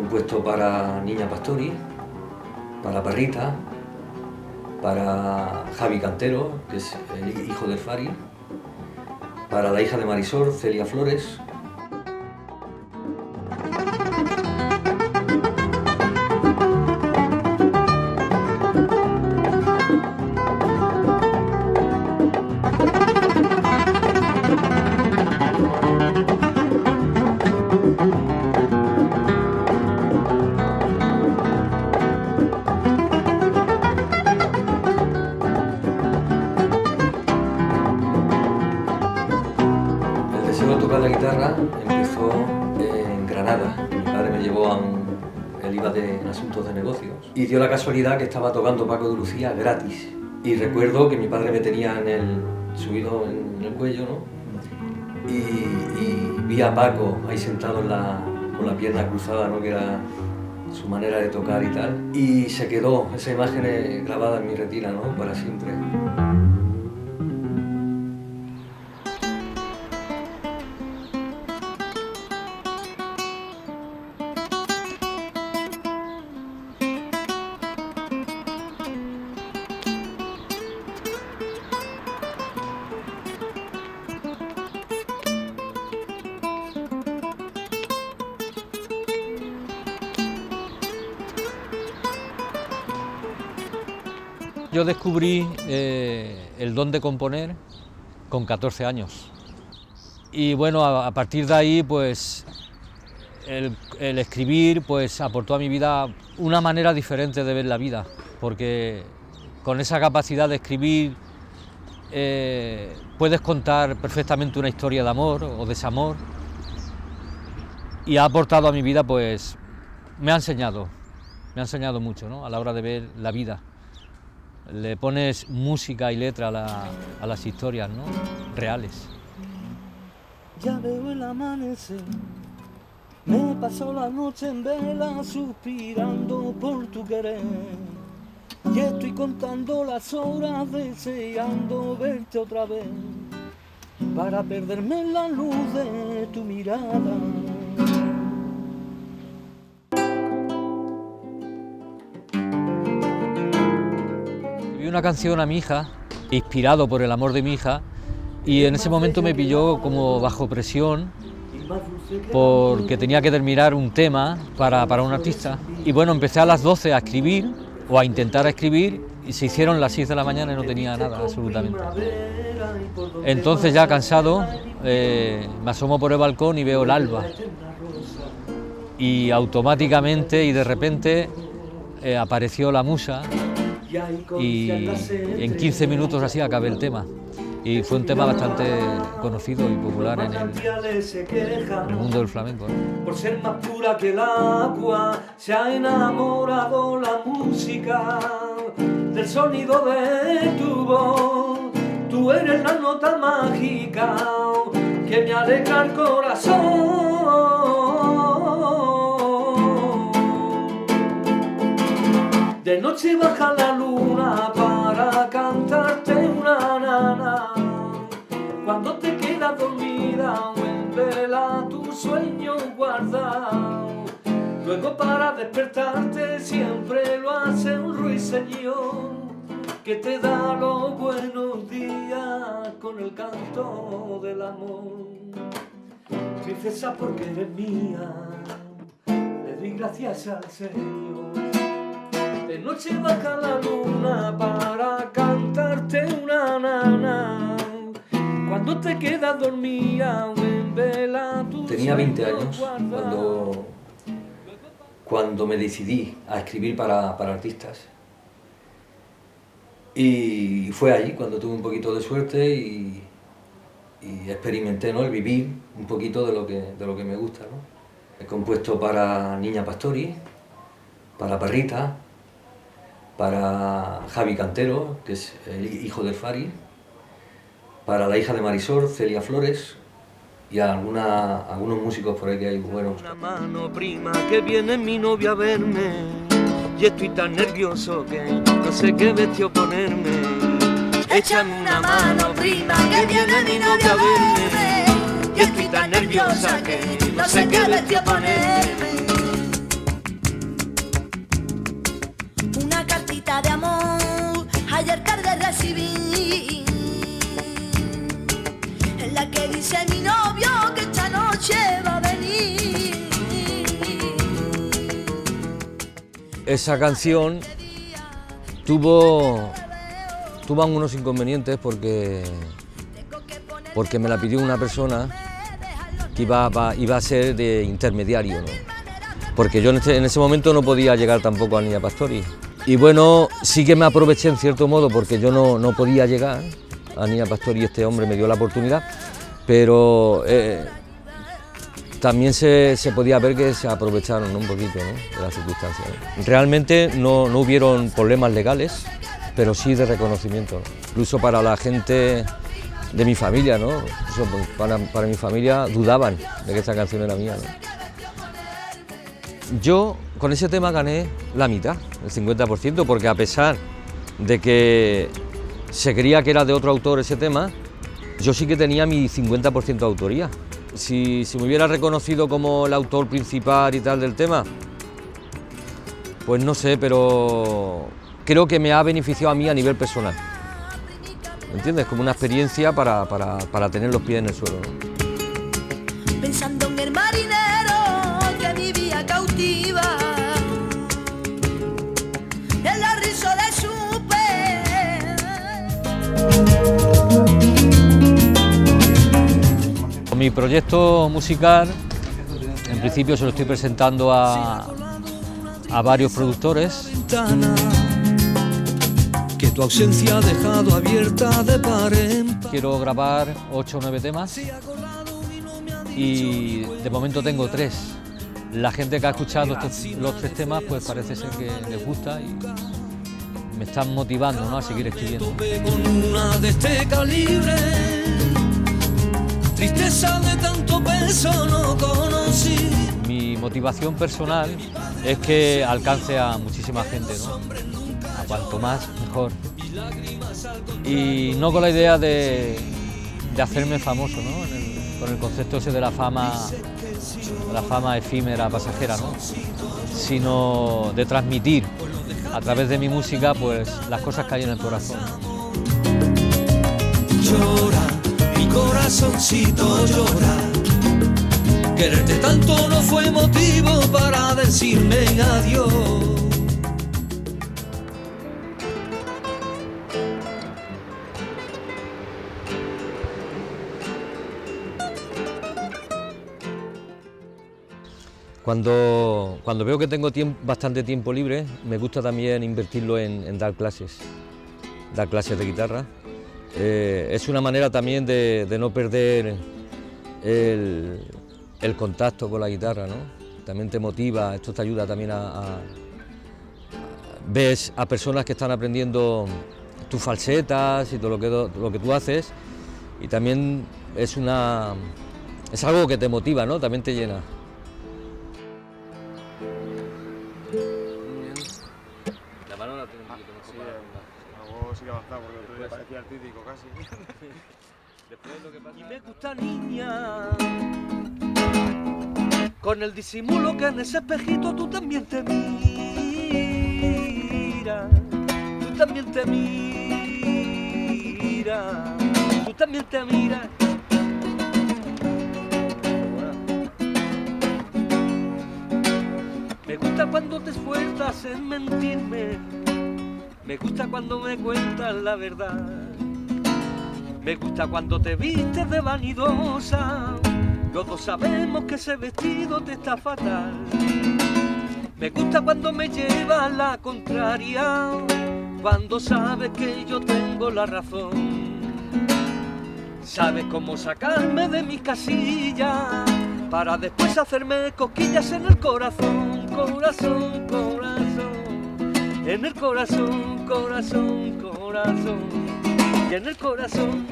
compuesto para Niña Pastori, para Parrita, para Javi Cantero, que es el hijo del Fari, para la hija de Marisol, Celia Flores. Tocar la guitarra empezó en Granada. Mi padre me llevó él iba en asuntos de negocios y dio la casualidad que estaba tocando Paco de Lucía gratis. Y recuerdo que mi padre me tenía subido en el cuello, ¿no? Y vi a Paco ahí sentado con la pierna cruzada, ¿no? Que era su manera de tocar y tal. Y se quedó esa imagen grabada en mi retina, ¿no? Para siempre. Yo descubrí el don de componer con 14 años y bueno, a partir de ahí pues el escribir pues aportó a mi vida una manera diferente de ver la vida, porque con esa capacidad de escribir puedes contar perfectamente una historia de amor o desamor, y ha aportado a mi vida, pues me ha enseñado mucho, ¿no? A la hora de ver la vida. Le pones música y letra a las historias, ¿no? Reales. Ya veo el amanecer, me paso la noche en vela suspirando por tu querer, y estoy contando las horas deseando verte otra vez, para perderme en la luz de tu mirada. Una canción a mi hija, inspirado por el amor de mi hija, y en ese momento me pilló como bajo presión porque tenía que terminar un tema para un artista. Y bueno, empecé a las 12 a escribir o a intentar escribir y se hicieron las 6 de la mañana y no tenía nada absolutamente. Entonces ya cansado me asomo por el balcón y veo el alba y automáticamente y de repente apareció la musa. Y en 15 minutos así acabé el tema, y fue un tema bastante conocido y popular en el mundo del flamenco, ¿no? Por ser más pura que el agua se ha enamorado la música del sonido de tu voz. Tú eres la nota mágica que me alegra el corazón. De noche baja la luna para cantarte una nana. Cuando te quedas dormida o en vela tu sueño guardado, luego para despertarte siempre lo hace un ruiseñor que te da los buenos días con el canto del amor. Princesa, porque eres mía, le doy gracias al Señor. De noche baja la luna para cantarte una nana. Cuando te quedas dormida o en vela tu Tenía 20 años cuando me decidí a escribir para artistas. Y fue allí cuando tuve un poquito de suerte y experimenté, ¿no? El vivir un poquito de lo que me gusta, ¿no? He compuesto para Niña Pastori, para Parrita, para Javi Cantero, que es el hijo del Fari, para la hija de Marisol, Celia Flores, y a algunos músicos por ahí que hay buenos. Una mano, prima, que viene mi novia a verme, y estoy tan nervioso que no sé qué vestido ponerme. Échame una mano, prima, que viene mi novia a verme, y estoy tan nerviosa que no sé qué vestido ponerme. dice mi novio que esta noche va a venir. Esa canción tuvo unos inconvenientes porque me la pidió una persona que iba a ser de intermediario, ¿no? Porque yo en ese momento no podía llegar tampoco a Niña Pastori. Y bueno, sí que me aproveché en cierto modo porque yo no podía llegar a Niña Pastori y este hombre me dio la oportunidad, pero también se podía ver que se aprovecharon, ¿no? Un poquito, ¿no? De las circunstancias, ¿no? Realmente no hubieron problemas legales, pero sí de reconocimiento, ¿no? Incluso para la gente de mi familia, ¿no? Incluso para mi familia dudaban de que esa canción era mía, ¿no? Yo con ese tema gané la mitad, el 50%, porque a pesar de que se creía que era de otro autor ese tema, yo sí que tenía mi 50% de autoría. Si me hubiera reconocido como el autor principal y tal del tema, pues no sé, pero creo que me ha beneficiado a mí a nivel personal. ¿Me entiendes? Como una experiencia para tener los pies en el suelo, ¿no? Pensando en el marinero que vivía cautiva, en la risa de su Mi proyecto musical, en principio se lo estoy presentando a varios productores. Que tu ausencia ha dejado abierta de par en par. Quiero grabar 8 o 9 temas y de momento tengo 3. La gente que ha escuchado los 3 temas pues parece ser que les gusta y me están motivando, ¿no?, a seguir escribiendo. Con una de este calibre, tristeza de tanto peso no conocí. Mi motivación personal es que alcance a muchísima gente, ¿no? A cuanto más, mejor. Y no con la idea de hacerme famoso, ¿no? Con el concepto ese de la fama efímera, pasajera, ¿no? Sino de transmitir a través de mi música pues las cosas que hay en el corazón. Llora, mi corazoncito llora. Quererte tanto no fue motivo para decirme adiós. Cuando veo que tengo bastante tiempo libre, me gusta también invertirlo en dar clases de guitarra. Es una manera también de no perder el contacto con la guitarra, ¿no? También te motiva, esto te ayuda también ves a personas que están aprendiendo tus falsetas y todo lo que tú haces, y también es algo que te motiva, ¿no? También te llena. La mano la tengo un poquito mejor. Algo sí que avanzado porque otro día parecía artístico casi. Después lo que pasa... Y me gusta niña, con el disimulo que en ese espejito tú también te miras, tú también te miras, tú también te miras. Me gusta cuando te esfuerzas en mentirme, me gusta cuando me cuentas la verdad, me gusta cuando te vistes de vanidosa, los dos sabemos que ese vestido te está fatal. Me gusta cuando me llevas la contraria, cuando sabes que yo tengo la razón. Sabes cómo sacarme de mis casillas, para después hacerme cosquillas en el corazón, corazón, corazón, en el corazón, corazón, corazón, y en el corazón.